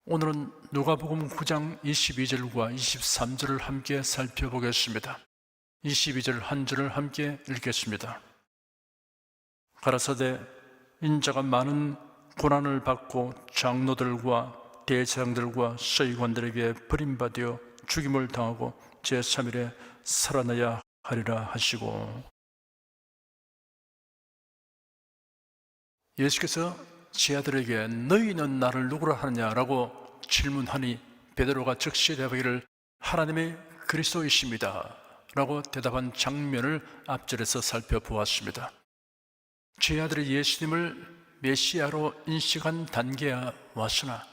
오늘은 누가복음 9장 22절과 23절을 함께 살펴보겠습니다. 22절 한 절을 함께 읽겠습니다. 가라사대 인자가 많은 고난을 받고 장로들과 대제사장들과 서기관들에게 버림받아 죽임을 당하고 제3일에 살아나야 하리라 하시고, 예수께서 제 아들에게 너희는 나를 누구라 하느냐라고 질문하니 베드로가 즉시 대답하기를 하나님의 그리스도이십니다 라고 대답한 장면을 앞절에서 살펴보았습니다. 제 아들이 예수님을 메시아로 인식한 단계에 왔으나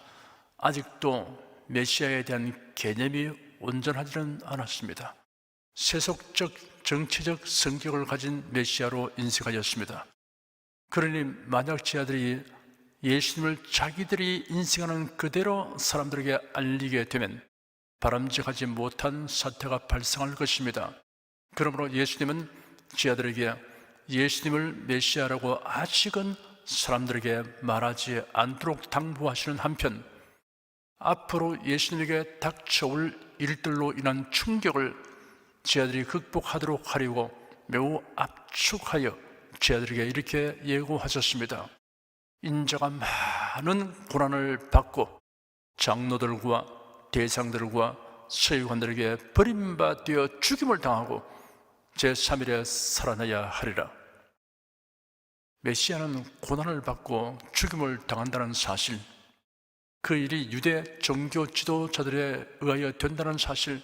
아직도 메시아에 대한 개념이 온전하지는 않았습니다. 세속적 정치적 성격을 가진 메시아로 인식하였습니다. 그러니 만약 제 아들이 예수님을 자기들이 인식하는 그대로 사람들에게 알리게 되면 바람직하지 못한 사태가 발생할 것입니다. 그러므로 예수님은 제 아들에게 예수님을 메시아라고 아직은 사람들에게 말하지 않도록 당부하시는 한편, 앞으로 예수님에게 닥쳐올 일들로 인한 충격을 제 아들이 극복하도록 하려고 매우 압축하여 제 아들에게 이렇게 예고하셨습니다. 인자가 많은 고난을 받고 장로들과 대장들과 서기관들에게 버림받아 죽임을 당하고 제3일에 살아나야 하리라. 메시아는 고난을 받고 죽임을 당한다는 사실, 그 일이 유대 종교 지도자들에 의하여 된다는 사실,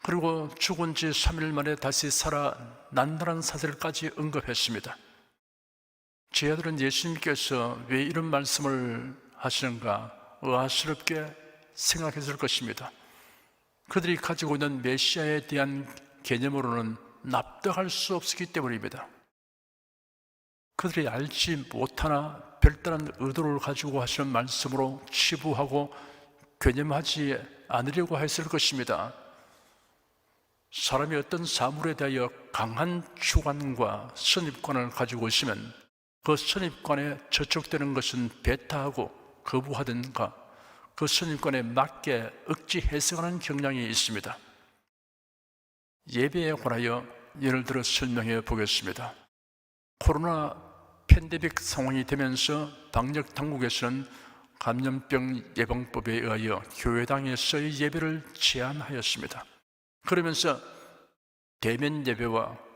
그리고 죽은 지 3일 만에 다시 살아난다는 사실까지 언급했습니다. 제 아들은 예수님께서 왜 이런 말씀을 하시는가 의아스럽게 생각했을 것입니다. 그들이 가지고 있는 메시아에 대한 개념으로는 납득할 수 없었기 때문입니다. 그들이 알지 못하나 별다른 의도를 가지고 하시는 말씀으로 치부하고 괴념하지 않으려고 했을 것입니다. 사람이 어떤 사물에 대하여 강한 주관과 선입관을 가지고 있으면 그 선입관에 저촉되는 것은 배타하고 거부하든가 그 선입관에 맞게 억지 해석하는 경향이 있습니다. 예배에 관하여 예를 들어 설명해 보겠습니다. 코로나 팬데믹 상황이 되면서 방역 당국에서는 감염병 예방법에 의하여 교회당에서의 예배를 제한하였습니다. 그러면서 대면 예배와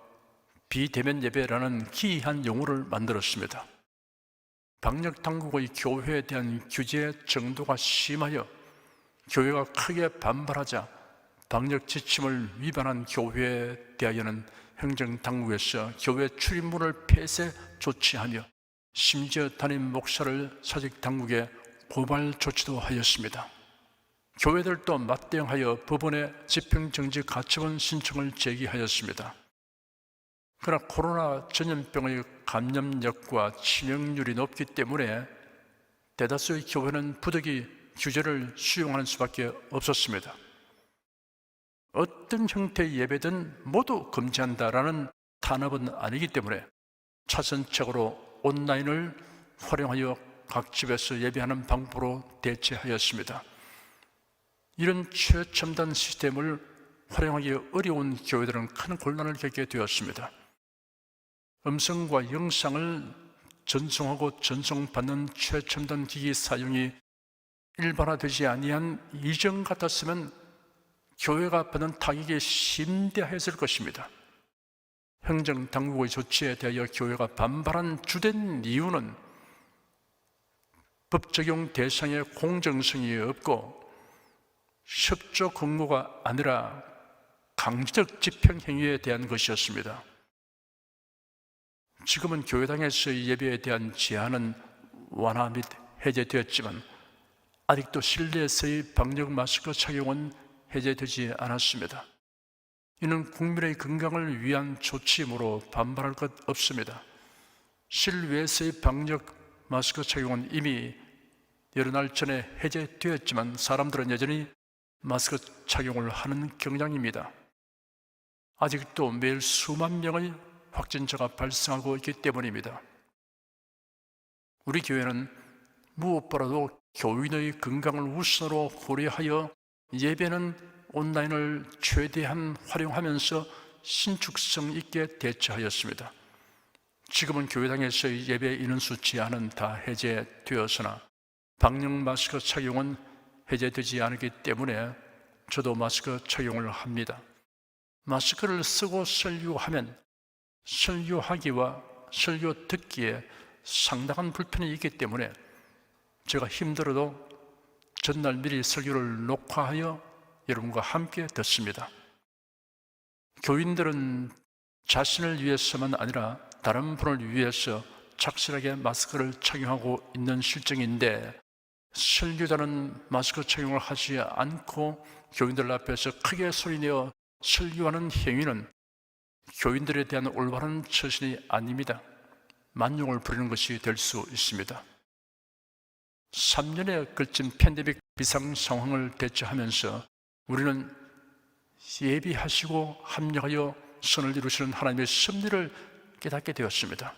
비대면 예배라는 기이한 용어를 만들었습니다. 방역 당국의 교회에 대한 규제 정도가 심하여 교회가 크게 반발하자 방역 지침을 위반한 교회에 대하여는 행정 당국에서 교회 출입문을 폐쇄 조치하며 심지어 담임 목사를 사직 당국에 고발 조치도 하였습니다. 교회들도 맞대응하여 법원에 집행정지 가처분 신청을 제기하였습니다. 그러나 코로나 전염병의 감염력과 치명률이 높기 때문에 대다수의 교회는 부득이 규제를 수용하는 수밖에 없었습니다. 어떤 형태의 예배든 모두 금지한다라는 탄압은 아니기 때문에 차선책으로 온라인을 활용하여 각 집에서 예배하는 방법으로 대체하였습니다. 이런 최첨단 시스템을 활용하기 어려운 교회들은 큰 곤란을 겪게 되었습니다. 음성과 영상을 전송하고 전송받는 최첨단 기기 사용이 일반화되지 아니한 이전 같았으면 교회가 받는 타격이 심대했을 것입니다. 행정당국의 조치에 대하여 교회가 반발한 주된 이유는 법 적용 대상의 공정성이 없고 협조 근거가 아니라 강제적 집행행위에 대한 것이었습니다. 지금은 교회당에서의 예배에 대한 제한은 완화 및 해제되었지만 아직도 실내에서의 방역 마스크 착용은 해제되지 않았습니다. 이는 국민의 건강을 위한 조치이므로 반발할 것 없습니다. 실외에서의 방역 마스크 착용은 이미 여러 날 전에 해제되었지만 사람들은 여전히 마스크 착용을 하는 경향입니다. 아직도 매일 수만 명의 확진자가 발생하고 있기 때문입니다. 우리 교회는 무엇보다도 교인의 건강을 우선으로 고려하여 예배는 온라인을 최대한 활용하면서 신축성 있게 대처하였습니다. 지금은 교회당에서의 예배 인원수 제한은 다 해제되었으나 방역 마스크 착용은 해제되지 않기 때문에 저도 마스크 착용을 합니다. 마스크를 쓰고 설교하면 설교하기와 설교 듣기에 상당한 불편이 있기 때문에 제가 힘들어도 전날 미리 설교를 녹화하여 여러분과 함께 듣습니다. 교인들은 자신을 위해서만 아니라 다른 분을 위해서 착실하게 마스크를 착용하고 있는 실정인데 설교자는 마스크 착용을 하지 않고 교인들 앞에서 크게 소리내어 설교하는 행위는 교인들에 대한 올바른 처신이 아닙니다. 만용을 부리는 것이 될 수 있습니다. 3년에 걸친 팬데믹 비상 상황을 대처하면서 우리는 예비하시고 합력하여 선을 이루시는 하나님의 섭리를 깨닫게 되었습니다.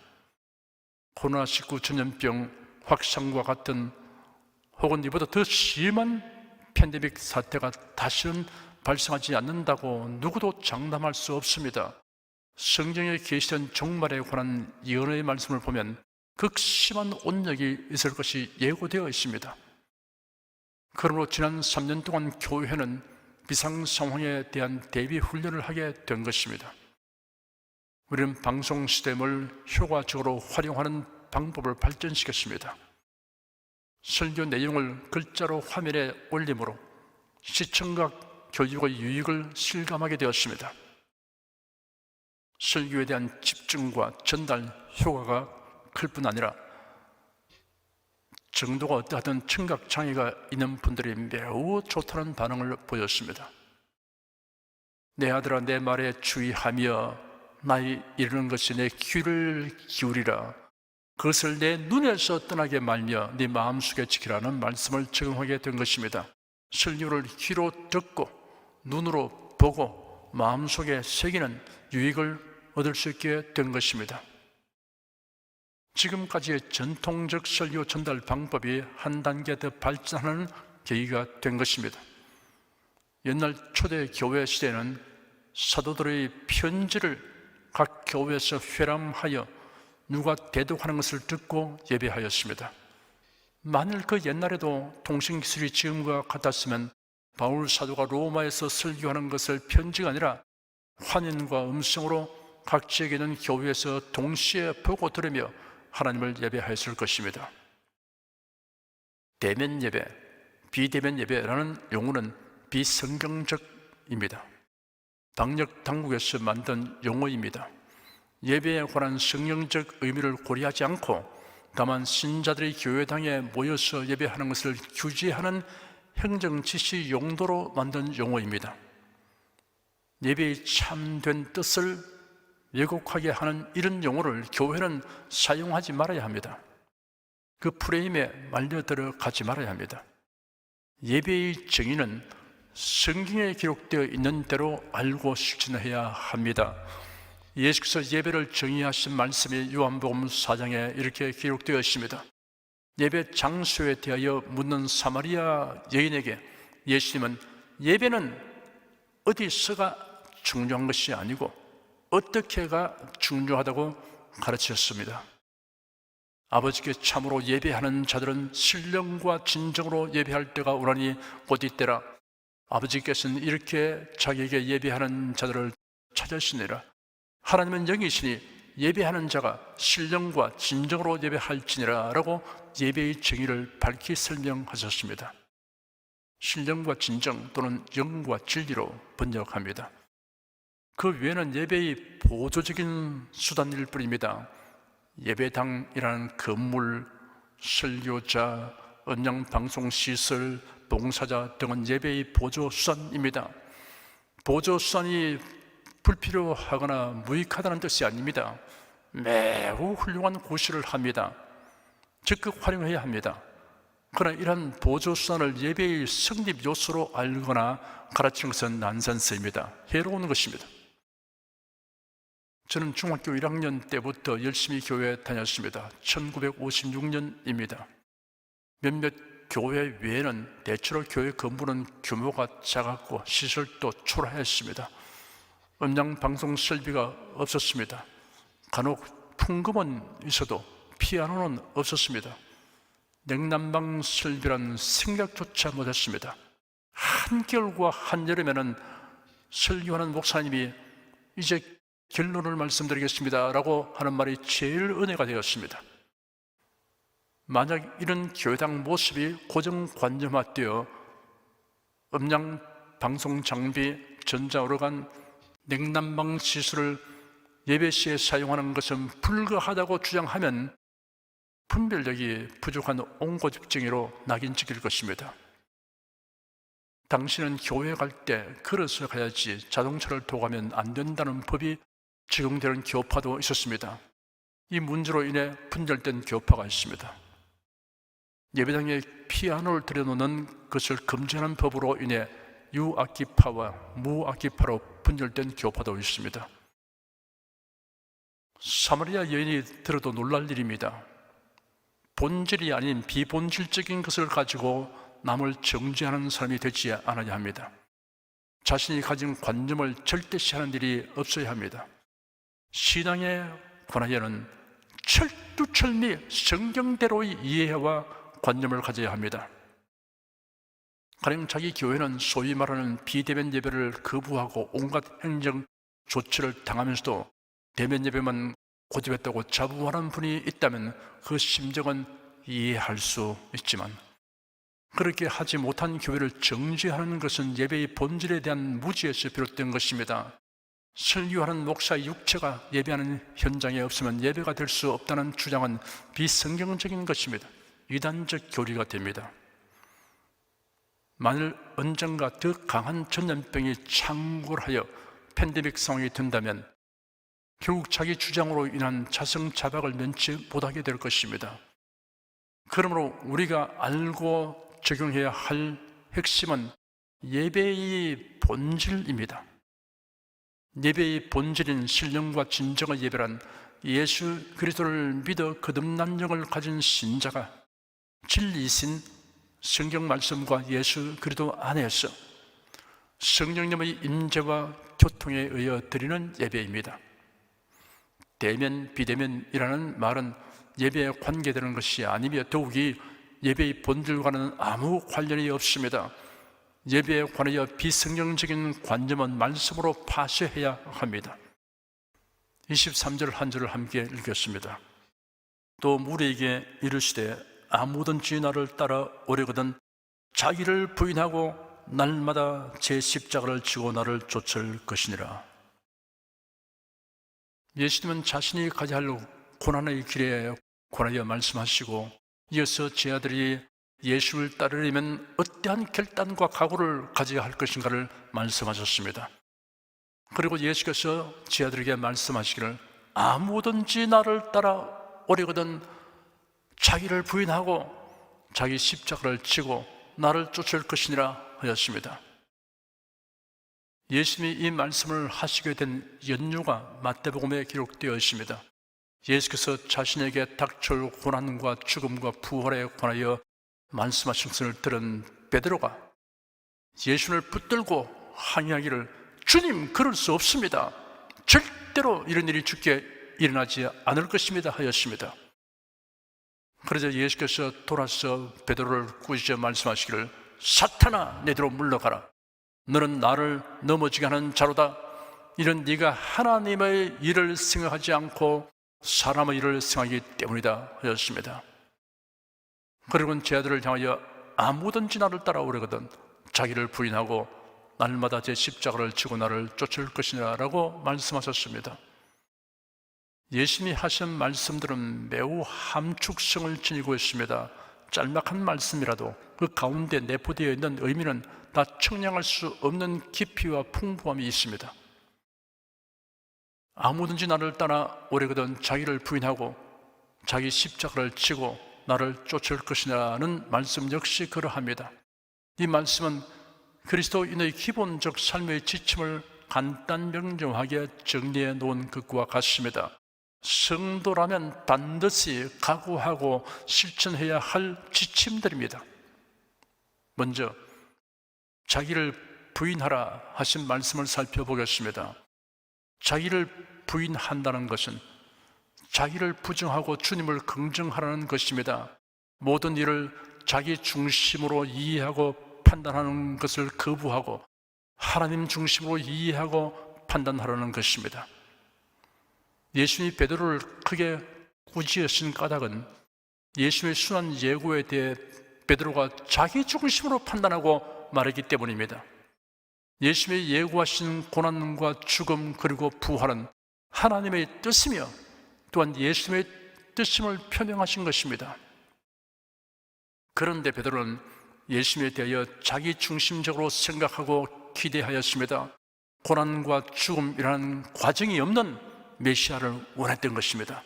코로나19 전염병 확산과 같은 혹은 이보다 더 심한 팬데믹 사태가 다시는 발생하지 않는다고 누구도 장담할 수 없습니다. 성경에 계시된 종말에 관한 예언의 말씀을 보면 극심한 온역이 있을 것이 예고되어 있습니다. 그러므로 지난 3년 동안 교회는 비상 상황에 대한 대비 훈련을 하게 된 것입니다. 우리는 방송 시스템을 효과적으로 활용하는 방법을 발전시켰습니다. 설교 내용을 글자로 화면에 올림으로 시청각 교육의 유익을 실감하게 되었습니다. 설교에 대한 집중과 전달 효과가 클 뿐 아니라 정도가 어떠하든 청각 장애가 있는 분들이 매우 좋다는 반응을 보였습니다. 내 아들아 내 말에 주의하며 나의 이르는 것이 내 귀를 기울이라 그것을 내 눈에서 떠나게 말며 네 마음속에 지키라는 말씀을 적용하게 된 것입니다. 설교를 귀로 듣고 눈으로 보고 마음속에 새기는 유익을 얻을 수 있게 된 것입니다. 지금까지의 전통적 설교 전달 방법이 한 단계 더 발전하는 계기가 된 것입니다. 옛날 초대 교회 시대는 사도들의 편지를 각 교회에서 회람하여 누가 대독하는 것을 듣고 예배하였습니다. 만일 그 옛날에도 통신기술이 지금과 같았으면 바울 사도가 로마에서 설교하는 것을 편지가 아니라 화면과 음성으로 각 지역에 있는 교회에서 동시에 보고 들으며 하나님을 예배하였을 것입니다. 대면 예배, 비대면 예배라는 용어는 비성경적입니다. 방역 당국에서 만든 용어입니다. 예배에 관한 성경적 의미를 고려하지 않고 다만 신자들이 교회당에 모여서 예배하는 것을 규제하는 행정지시 용도로 만든 용어입니다. 예배의 참된 뜻을 왜곡하게 하는 이런 용어를 교회는 사용하지 말아야 합니다. 그 프레임에 말려 들어가지 말아야 합니다. 예배의 정의는 성경에 기록되어 있는 대로 알고 실천해야 합니다. 예수께서 예배를 정의하신 말씀이 요한복음 4장에 이렇게 기록되어 있습니다. 예배 장소에 대하여 묻는 사마리아 여인에게 예수님은 예배는 어디서가 중요한 것이 아니고 어떻게가 중요하다고 가르치셨습니다. 아버지께 참으로 예배하는 자들은 신령과 진정으로 예배할 때가 오나니 곧 이때라. 아버지께서는 이렇게 자기에게 예배하는 자들을 찾으시니라. 하나님은 영이시니 예배하는 자가 신령과 진정으로 예배할지니라 라고 예배의 정의를 밝히 설명하셨습니다. 신령과 진정 또는 영과 진리로 번역합니다. 그 외에는 예배의 보조적인 수단일 뿐입니다. 예배당이라는 건물, 설교자, 언양방송시설, 봉사자 등은 예배의 보조수단입니다. 보조수단이 불필요하거나 무익하다는 뜻이 아닙니다. 매우 훌륭한 구실을 합니다. 적극 활용해야 합니다. 그러나 이러한 보조수단을 예배의 성립 요소로 알거나 가르치는 것은 난센스입니다. 해로운 것입니다. 저는 중학교 1학년 때부터 열심히 교회에 다녔습니다. 1956년입니다. 몇몇 교회 외에는 대체로 교회 건물은 규모가 작았고 시설도 초라했습니다. 음량 방송 설비가 없었습니다. 간혹 풍금은 있어도 피아노는 없었습니다. 냉난방 설비란 생각조차 못했습니다. 한겨울과 한여름에는 설교하는 목사님이 이제 결론을 말씀드리겠습니다 라고 하는 말이 제일 은혜가 되었습니다. 만약 이런 교회당 모습이 고정관념화되어 음량 방송 장비, 전자오르간, 냉난방 시설을 예배 시에 사용하는 것은 불가하다고 주장하면 분별력이 부족한 옹고집쟁이로 낙인 찍힐 것입니다. 당신은 교회 갈 때 걸어서 가야지 자동차를 타고 가면 안 된다는 법이 적용되는 교파도 있었습니다. 이 문제로 인해 분열된 교파가 있습니다. 예배당에 피아노를 들여놓는 것을 금지하는 법으로 인해 유악기파와 무악기파로 분열된 교파도 있습니다. 사마리아 여인이 들어도 놀랄 일입니다. 본질이 아닌 비본질적인 것을 가지고 남을 정죄하는 사람이 되지 않아야 합니다. 자신이 가진 관념을 절대시하는 일이 없어야 합니다. 신앙에 관하여는 철두철미 성경대로의 이해와 관념을 가져야 합니다. 가령 자기 교회는 소위 말하는 비대면 예배를 거부하고 온갖 행정 조치를 당하면서도 대면 예배만 고집했다고 자부하는 분이 있다면 그 심정은 이해할 수 있지만 그렇게 하지 못한 교회를 정죄하는 것은 예배의 본질에 대한 무지에서 비롯된 것입니다. 설교하는 목사의 육체가 예배하는 현장에 없으면 예배가 될 수 없다는 주장은 비성경적인 것입니다. 이단적 교리가 됩니다. 만일 언젠가 더 강한 전염병이 창궐하여 팬데믹 상황이 된다면 결국 자기 주장으로 인한 자성자박을 면치 못하게 될 것입니다. 그러므로 우리가 알고 적용해야 할 핵심은 예배의 본질입니다. 예배의 본질인 신령과 진정의 예배란 예수 그리스도를 믿어 거듭난 영을 가진 신자가 진리이신 성경 말씀과 예수 그리스도 안에서 성령님의 임재와 교통에 의해 드리는 예배입니다. 대면, 비대면이라는 말은 예배에 관계되는 것이 아니며 더욱이 예배의 본질과는 아무 관련이 없습니다. 예배에 관하여 비성경적인 관념은 말씀으로 파쇄해야 합니다. 23절 한 절을 함께 읽겠습니다. 또 무리에게 이르시되 아무든지 나를 따라 오려거든 자기를 부인하고 날마다 제 십자가를 지고 나를 쫓을 것이니라. 예수님은 자신이 가야 할 고난의 길에 관하여 말씀하시고 이어서 제 아들이 예수를 따르려면 어떠한 결단과 각오를 가져야 할 것인가를 말씀하셨습니다. 그리고 예수께서 제 아들에게 말씀하시기를 아무든지 나를 따라 오려거든 자기를 부인하고 자기 십자가를 지고 나를 쫓을 것이니라 하였습니다. 예수님이 이 말씀을 하시게 된 연유가 마태복음에 기록되어 있습니다. 예수께서 자신에게 닥쳐올 고난과 죽음과 부활에 관하여 말씀하신 것을 들은 베드로가 예수를 붙들고 항의하기를 주님, 그럴 수 없습니다. 절대로 이런 일이 주께 일어나지 않을 것입니다 하였습니다. 그러자 예수께서 돌아서 베드로를 꾸짖어 말씀하시기를 사탄아, 내 뒤로 물러가라. 너는 나를 넘어지게 하는 자로다. 이는 네가 하나님의 일을 생각하지 않고 사람의 일을 생각하기 때문이다 하였습니다. 그리고는 제 아들을 향하여 아무든지 나를 따라오려거든 자기를 부인하고 날마다 제 십자가를 지고 나를 쫓을 것이니라 라고 말씀하셨습니다. 예수님이 하신 말씀들은 매우 함축성을 지니고 있습니다. 짤막한 말씀이라도 그 가운데 내포되어 있는 의미는 다 청량할 수 없는 깊이와 풍부함이 있습니다. 아무든지 나를 따라 오려거든 자기를 부인하고 자기 십자가를 지고 나를 쫓을 것이라는 말씀 역시 그러합니다. 이 말씀은 그리스도인의 기본적 삶의 지침을 간단 명료하게 정리해 놓은 것과 같습니다. 성도라면 반드시 각오하고 실천해야 할 지침들입니다. 먼저 자기를 부인하라 하신 말씀을 살펴보겠습니다. 자기를 부인한다는 것은 자기를 부정하고 주님을 긍정하라는 것입니다. 모든 일을 자기 중심으로 이해하고 판단하는 것을 거부하고 하나님 중심으로 이해하고 판단하라는 것입니다. 예수님이 베드로를 크게 꾸짖으신 까닭은 예수님의 순한 예고에 대해 베드로가 자기 중심으로 판단하고 말했기 때문입니다. 예수님의 예고하신 고난과 죽음 그리고 부활은 하나님의 뜻이며 또한 예수님의 뜻임을 표명하신 것입니다. 그런데 베드로는 예수님에 대하여 자기 중심적으로 생각하고 기대하였습니다. 고난과 죽음이라는 과정이 없는 메시아를 원했던 것입니다.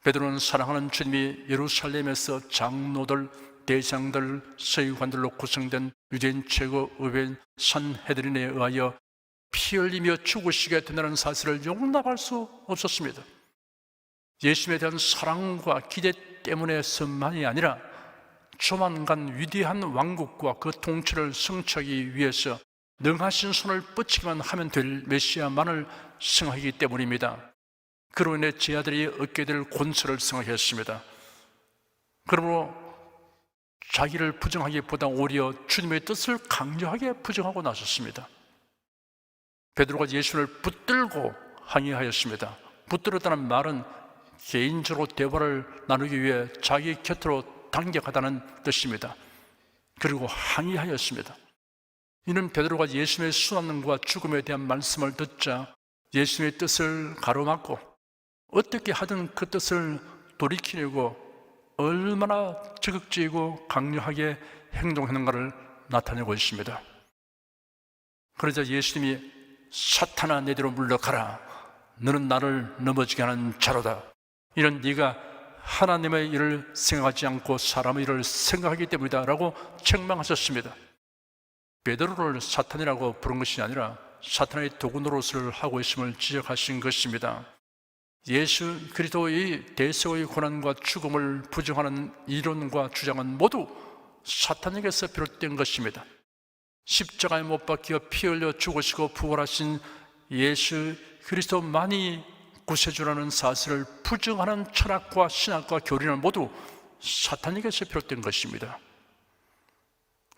베드로는 사랑하는 주님이 예루살렘에서 장로들, 대장들, 서기관들로 구성된 유대인 최고 의회인 산헤드린에 의하여 피 흘리며 죽으시게 된다는 사실을 용납할 수 없었습니다. 예수님에 대한 사랑과 기대 때문에서만이 아니라 조만간 위대한 왕국과 그 통치를 성취하기 위해서 능하신 손을 뻗치기만 하면 될 메시아만을 생각하기 때문입니다. 그로 인해 제 아들이 얻게 될 권세를 생각했습니다. 그러므로 자기를 부정하기보다 오히려 주님의 뜻을 강력하게 부정하고 나섰습니다. 베드로가 예수를 붙들고 항의하였습니다. 붙들었다는 말은 개인적으로 대화를 나누기 위해 자기 곁으로 당겨가다는 뜻입니다. 그리고 항의하였습니다. 이는 베드로가 예수님의 순환과 죽음에 대한 말씀을 듣자 예수님의 뜻을 가로막고 어떻게 하든 그 뜻을 돌이키려고 얼마나 적극적이고 강력하게 행동하는가를 나타내고 있습니다. 그러자 예수님이 사탄아 내 뒤로 물러가라. 너는 나를 넘어지게 하는 자로다. 이런 네가 하나님의 일을 생각하지 않고 사람의 일을 생각하기 때문이다 라고 책망하셨습니다. 베드로를 사탄이라고 부른 것이 아니라 사탄의 도구 노릇을 하고 있음을 지적하신 것입니다. 예수 그리스도의 대속의 고난과 죽음을 부정하는 이론과 주장은 모두 사탄에게서 비롯된 것입니다. 십자가에 못 박혀 피 흘려 죽으시고 부활하신 예수 그리스도만이 구세주라는 사실을 부정하는 철학과 신학과 교리는 모두 사탄에게서 비롯된 것입니다.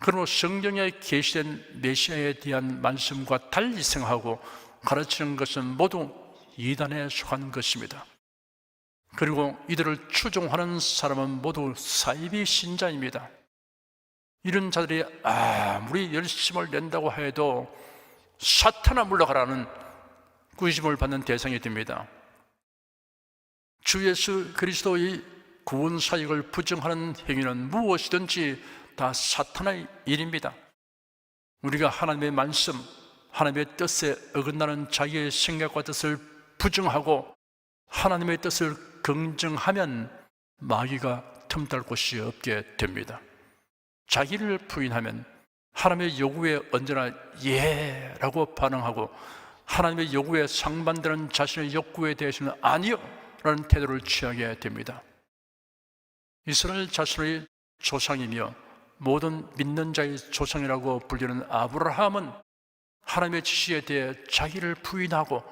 그러므로 성경에 계시된 메시아에 대한 말씀과 달리 생각하고 가르치는 것은 모두 이단에 속한 것입니다. 그리고 이들을 추종하는 사람은 모두 사이비 신자입니다. 이런 자들이 아무리 열심을 낸다고 해도 사탄아 물러가라는 꾸짖음을 받는 대상이 됩니다. 주 예수 그리스도의 구원 사역을 부정하는 행위는 무엇이든지 다 사탄의 일입니다. 우리가 하나님의 말씀, 하나님의 뜻에 어긋나는 자기의 생각과 뜻을 부정하고 하나님의 뜻을 긍정하면 마귀가 틈탈 곳이 없게 됩니다. 자기를 부인하면 하나님의 요구에 언제나 예라고 반응하고 하나님의 요구에 상반되는 자신의 욕구에 대해서는 아니요 라는 태도를 취하게 됩니다. 이스라엘 자손의 조상이며 모든 믿는 자의 조상이라고 불리는 아브라함은 하나님의 지시에 대해 자기를 부인하고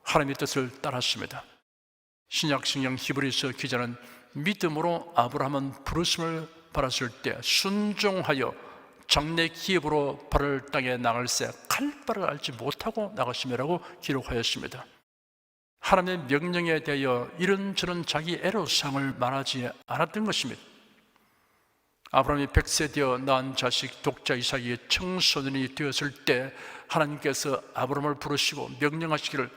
하나님의 뜻을 따랐습니다. 신약 성경 히브리서 기자는 믿음으로 아브라함은 부르심을 받았을 때 순종하여 장래 기업으로 발을 땅에 나갈새 칼발을 알지 못하고 나갔음이라고 기록하였습니다. 하나님의 명령에 대하여 이런저런 자기 애로사항을 말하지 않았던 것입니다. 아브라함이 100세 되어 낳은 자식 독자 이삭이 청소년이 되었을 때 하나님께서 아브라함을 부르시고 명령하시기를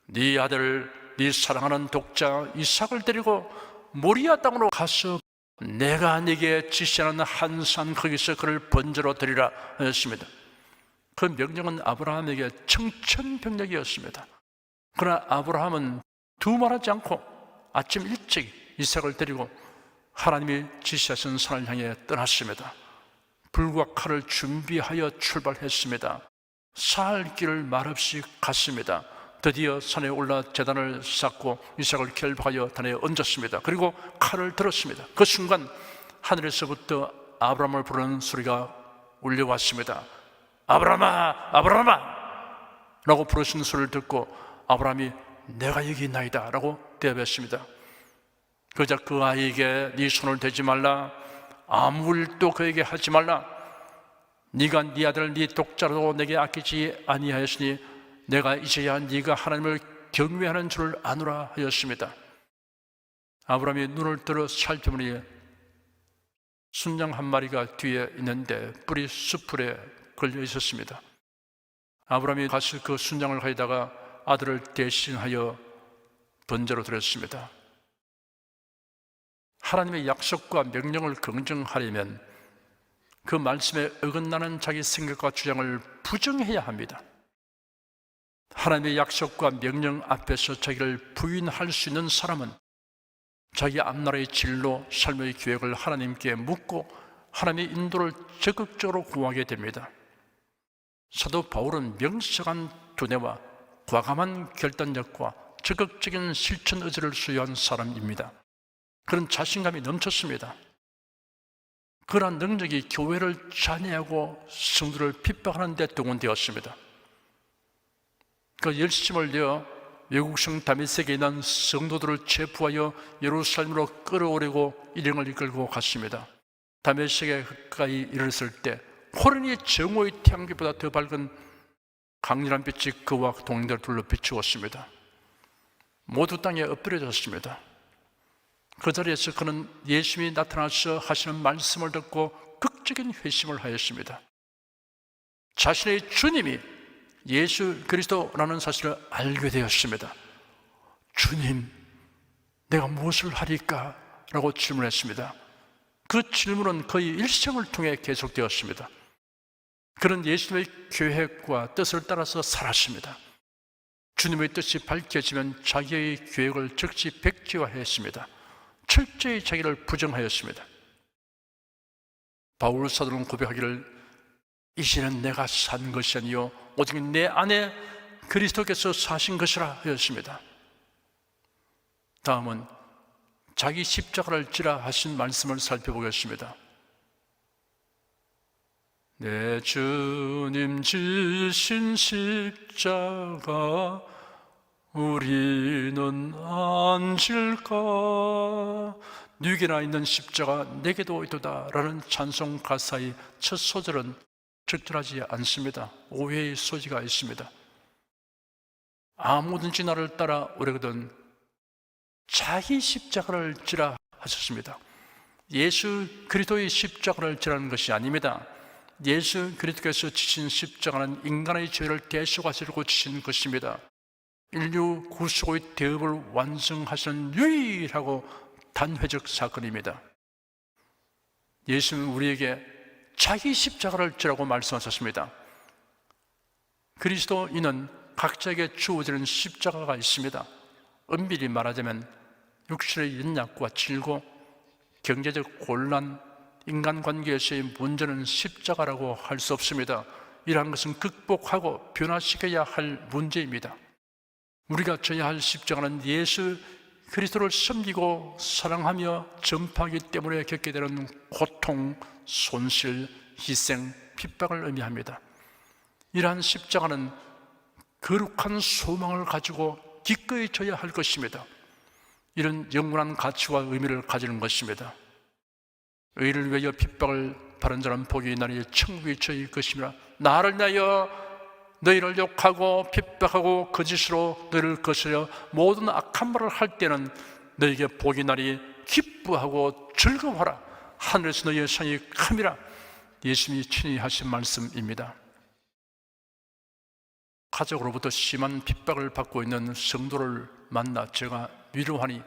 네 아들, 네 사랑하는 독자 이삭을 데리고 모리아 땅으로 가서 내가 네게 지시하는 한 산 거기서 그를 번제로 드리라 하였습니다. 그 명령은 아브라함에게 청천벽력이었습니다. 그러나 아브라함은 두말하지 않고 아침 일찍 이삭을 데리고 하나님이 지시하신 산을 향해 떠났습니다. 불과 칼을 준비하여 출발했습니다. 살 길을 말없이 갔습니다. 드디어 산에 올라 제단을 쌓고 이삭을 결박하여 단에 얹었습니다. 그리고 칼을 들었습니다. 그 순간 하늘에서부터 아브라함을 부르는 소리가 울려왔습니다. 아브라함아, 아브라함아 라고 부르신 소리를 듣고 아브라함이 내가 여기 있나이다 라고 대답했습니다. 그러자 그 아이에게 네 손을 대지 말라, 아무 일도 그에게 하지 말라, 네가 네 아들을 네 독자로 내게 아끼지 아니하였으니 내가 이제야 네가 하나님을 경외하는 줄을 아노라 하였습니다. 아브라함이 눈을 들어 살펴보니 순양 한 마리가 뒤에 있는데 뿔이 숯불에 걸려 있었습니다. 아브라함이 가서 그 순양을 가져다가 아들을 대신하여 번제로 드렸습니다. 하나님의 약속과 명령을 긍정하려면 그 말씀에 어긋나는 자기 생각과 주장을 부정해야 합니다. 하나님의 약속과 명령 앞에서 자기를 부인할 수 있는 사람은 자기 앞나라의 진로, 삶의 계획을 하나님께 묻고 하나님의 인도를 적극적으로 구하게 됩니다. 사도 바울은 명석한 두뇌와 과감한 결단력과 적극적인 실천 의지를 소유한 사람입니다. 그런 자신감이 넘쳤습니다. 그러한 능력이 교회를 잔해하고 성도를 핍박하는 데 동원되었습니다. 그 열심을 내어 외국성 다메섹에 있는 성도들을 체포하여 예루살렘으로 끌어오려고 일행을 이끌고 갔습니다. 다메섹에 가까이 이르렀을 때 호련히 정오의 태양빛보다 더 밝은 강렬한 빛이 그와 동행들을 둘러 비추었습니다. 모두 땅에 엎드려졌습니다. 그 자리에서 그는 예수님이 나타나서 하시는 말씀을 듣고 극적인 회심을 하였습니다. 자신의 주님이 예수 그리스도라는 사실을 알게 되었습니다. 주님, 내가 무엇을 하리까? 라고 질문했습니다. 그 질문은 거의 일생을 통해 계속되었습니다. 그는 예수님의 계획과 뜻을 따라서 살았습니다. 주님의 뜻이 밝혀지면 자기의 계획을 적시백지화했습니다. 철저히 자기를 부정하였습니다. 바울 사도는 고백하기를 이제는 내가 산 것이 아니요 오직 내 안에 그리스도께서 사신 것이라 하였습니다. 다음은 자기 십자가를 지라 하신 말씀을 살펴보겠습니다. 내 주님 지신 십자가 우리는 안 질까? 네게나 있는 십자가 내게도 있도다 라는 찬송 가사의 첫 소절은 적절하지 않습니다. 오해의 소지가 있습니다. 아무든지 나를 따라 오려거든 자기 십자가를 지라 하셨습니다. 예수 그리스도의 십자가를 지라는 것이 아닙니다. 예수 그리스도께서 지신 십자가는 인간의 죄를 대속하시려고 지신 것입니다. 인류 구속의 대업을 완성하시는 유일하고 단회적 사건입니다. 예수는 우리에게 자기 십자가를 지라고 말씀하셨습니다. 그리스도인은 각자에게 주어지는 십자가가 있습니다. 엄밀히 말하자면 육신의 연약과 질고 경제적 곤란, 인간관계에서의 문제는 십자가라고 할 수 없습니다. 이러한 것은 극복하고 변화시켜야 할 문제입니다. 우리가 져야 할 십자가는 예수 그리스도를 섬기고 사랑하며 전파하기 때문에 겪게 되는 고통, 손실, 희생, 핍박을 의미합니다. 이러한 십자가는 거룩한 소망을 가지고 기꺼이 져야 할 것입니다. 이런 영원한 가치와 의미를 가지는 것입니다. 의를 위하여 핍박을 받은 자는 복이 있나니 천국이 저희 것이라. 나를 위하여 너희를 욕하고 핍박하고 거짓으로 너희를 거스려 모든 악한 말을 할 때는 너희에게 복이 나니 기뻐하고 즐거워하라. 하늘에서 너희의 상이 큼이라. 예수님이 친히 하신 말씀입니다. 가족으로부터 심한 핍박을 받고 있는 성도를 만나 제가 위로하니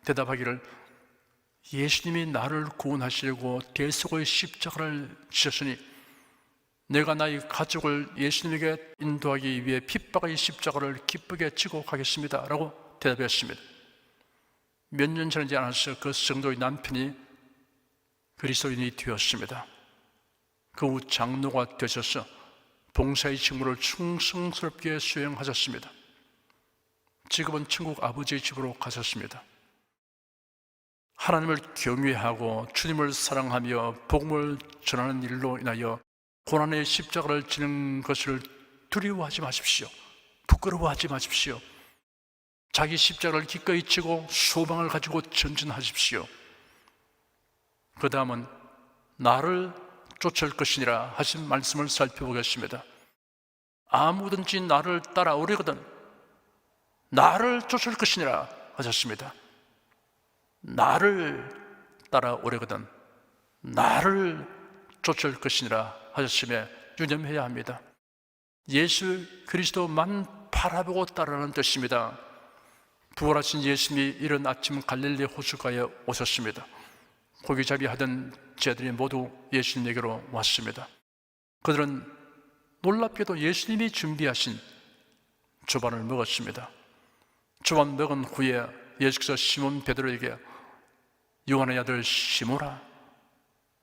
대답하기를 예수님이 나를 구원하시려고 대속의 십자가를 지셨으니 내가 나의 가족을 예수님에게 인도하기 위해 핍박의 십자가를 기쁘게 지고 가겠습니다 라고 대답했습니다. 몇 년 지나지 않아서 그 성도의 남편이 그리스도인이 되었습니다. 그 후 장로가 되셔서 봉사의 직무를 충성스럽게 수행하셨습니다. 지금은 천국 아버지의 집으로 가셨습니다. 하나님을 경외하고 주님을 사랑하며 복음을 전하는 일로 인하여 고난의 십자가를 지는 것을 두려워하지 마십시오. 부끄러워하지 마십시오. 자기 십자가를 기꺼이 지고 소망을 가지고 전진하십시오. 그 다음은 나를 쫓을 것이니라 하신 말씀을 살펴보겠습니다. 아무든지 나를 따라오려거든 나를 쫓을 것이니라 하셨습니다. 나를 따라오려거든 나를 쫓을 것이니라 하셨음에 유념해야 합니다. 예수 그리스도만 바라보고 따르는 뜻입니다. 부활하신 예수님이 이른 아침 갈릴리 호수가에 오셨습니다. 고기잡이 하던 제들이 모두 예수님에게로 왔습니다. 그들은 놀랍게도 예수님이 준비하신 조반을 먹었습니다. 조반 먹은 후에 예수께서 시몬 베드로에게 요한의 아들 시몬아,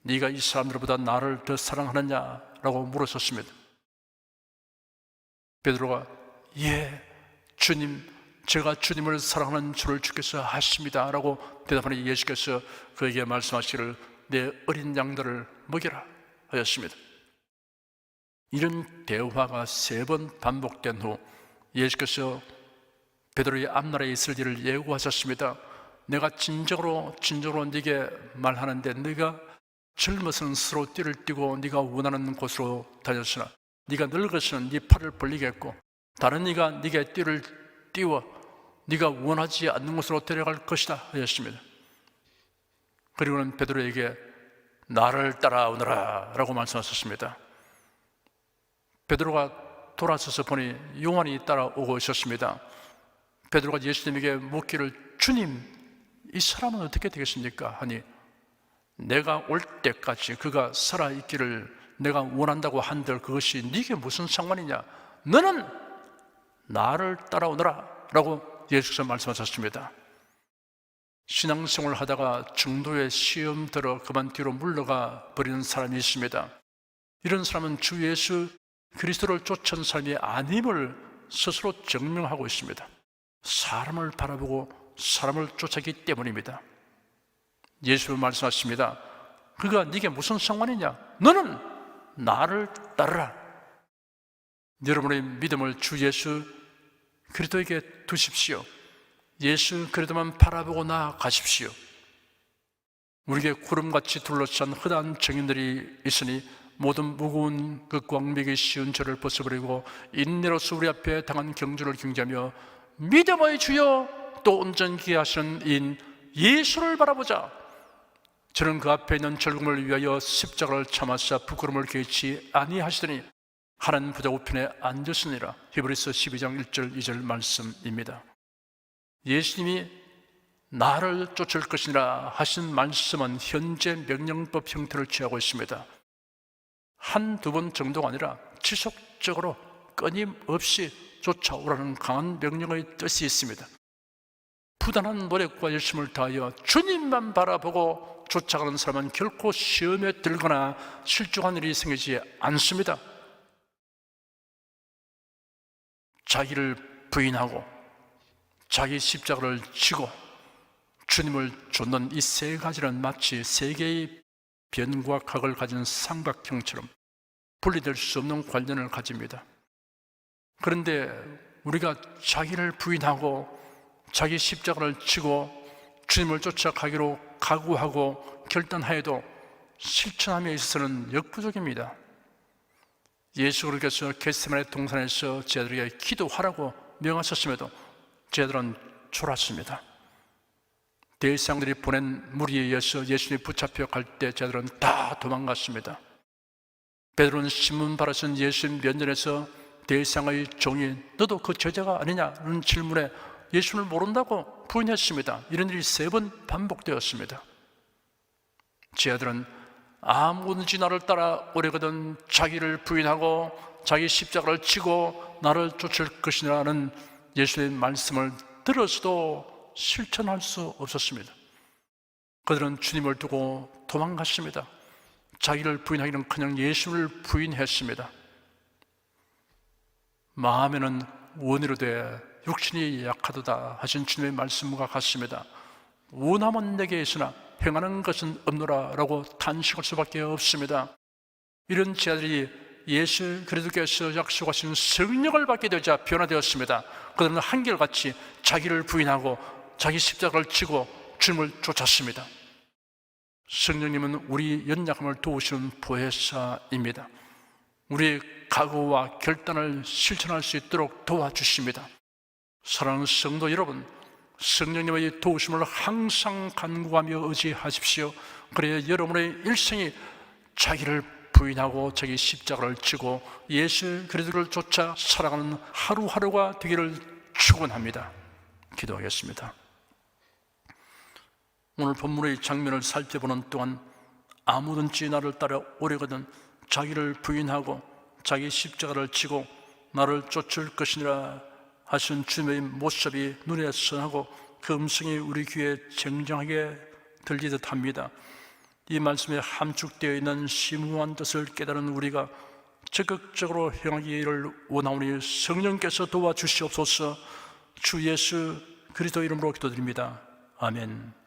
네가 이 사람들보다 나를 더 사랑하느냐? 라고 물으셨습니다. 베드로가 예, 주님, 제가 주님을 사랑하는 줄을 주께서 아십니다 라고 대답하니 예수께서 그에게 말씀하시기를 내 어린 양들을 먹여라 하였습니다. 이런 대화가 3번 반복된 후 예수께서 베드로의 앞날에 있을 일을 예고하셨습니다. 내가 진정으로 네게 말하는데 네가 젊어서는 스스로 띠를 띠고 네가 원하는 곳으로 다녔으나 네가 늙어서는 네 팔을 벌리겠고 다른 이가 네게 띠를 띄워 네가 원하지 않는 곳으로 데려갈 것이다 하였습니다. 그리고는 베드로에게 나를 따라오너라 라고 말씀하셨습니다. 베드로가 돌아서서 보니 요한이 따라오고 있었습니다. 베드로가 예수님에게 묻기를 주님, 이 사람은 어떻게 되겠습니까? 하니 내가 올 때까지 그가 살아있기를 내가 원한다고 한들 그것이 네게 무슨 상관이냐? 너는 나를 따라오너라 라고 예수께서 말씀하셨습니다. 신앙생활을 하다가 중도에 시험 들어 그만 뒤로 물러가 버리는 사람이 있습니다. 이런 사람은 주 예수 그리스도를 쫓은 삶이 아님을 스스로 증명하고 있습니다. 사람을 바라보고 사람을 쫓았기 때문입니다. 예수는 말씀하십니다. 그가 네게 무슨 상관이냐? 너는 나를 따르라. 여러분의 믿음을 주 예수 그리스도에게 두십시오. 예수 그리스도만 바라보고 나아가십시오. 우리에게 구름같이 둘러싼 흔한 정인들이 있으니 모든 무거운 그 광맥이 쉬운 죄를 벗어버리고 인내로서 우리 앞에 당한 경주를 경계하며 믿음의 주여 또 온전히 하시는 인 예수를 바라보자. 저는 그 앞에 있는 절금을 위하여 십자가를 참아사 부끄러움을 개치 아니하시더니 하나님 보좌 우편에 앉으시니라. 히브리서 12장 1절 2절 말씀입니다. 예수님이 나를 쫓을 것이라 하신 말씀은 현재 명령법 형태를 취하고 있습니다. 한두 번 정도가 아니라 지속적으로 끊임없이 쫓아오라는 강한 명령의 뜻이 있습니다. 부단한 노력과 열심을 다하여 주님만 바라보고 쫓아가는 사람은 결코 시험에 들거나 실족한 일이 생기지 않습니다. 자기를 부인하고 자기 십자가를 지고 주님을 쫓는 이 3가지는 마치 3개의 변과 각을 가진 삼각형처럼 분리될 수 없는 관련을 가집니다. 그런데 우리가 자기를 부인하고 자기 십자가를 지고 주님을 쫓아가기로 각오하고 결단하여도 실천함에 있어서는 역부족입니다. 예수 그리스도께서 겟세마네 동산에서 제자들에게 기도하라고 명하셨음에도 제자들은 졸았습니다. 대제사장들이 보낸 무리에 의해서 예수님이 붙잡혀 갈 때 제자들은 다 도망갔습니다. 베드로는 신문 받으신 예수님 면전에서 대제사장의 종이 너도 그 제자가 아니냐는 질문에 예수를 모른다고 부인했습니다. 이런 일이 3번 반복되었습니다. 제자들은 아무든지 나를 따라오려거든 자기를 부인하고 자기 십자가를 지고 나를 쫓을 것이라는 예수의 말씀을 들어서도 실천할 수 없었습니다. 그들은 주님을 두고 도망갔습니다. 자기를 부인하기는 그냥 예수를 부인했습니다. 마음에는 원이로 돼 육신이 약하도다 하신 주님의 말씀과 같습니다. 원함은 내게 있으나 행하는 것은 없노라 라고 탄식할 수밖에 없습니다. 이런 제자들이 예수 그리스도께서 약속하신 성령을 받게 되자 변화되었습니다. 그들은 한결같이 자기를 부인하고 자기 십자가를 지고 주님을 쫓았습니다. 성령님은 우리 연약함을 도우시는 보혜사입니다. 우리의 각오와 결단을 실천할 수 있도록 도와주십니다. 사랑하는 성도 여러분, 성령님의 도우심을 항상 간구하며 의지하십시오. 그래야 여러분의 일생이 자기를 부인하고 자기 십자가를 지고 예수 그리스도를 쫓아 살아가는 하루하루가 되기를 축원합니다. 기도하겠습니다. 오늘 본문의 장면을 살펴보는 동안 아무든지 나를 따라 오려거든 자기를 부인하고 자기 십자가를 지고 나를 쫓을 것이니라 하신 주님의 모습이 눈에 선하고 그 음성이 우리 귀에 쟁쟁하게 들리듯 합니다. 이 말씀에 함축되어 있는 심오한 뜻을 깨달은 우리가 적극적으로 행하기를 원하오니 성령께서 도와주시옵소서. 주 예수 그리스도 이름으로 기도드립니다. 아멘.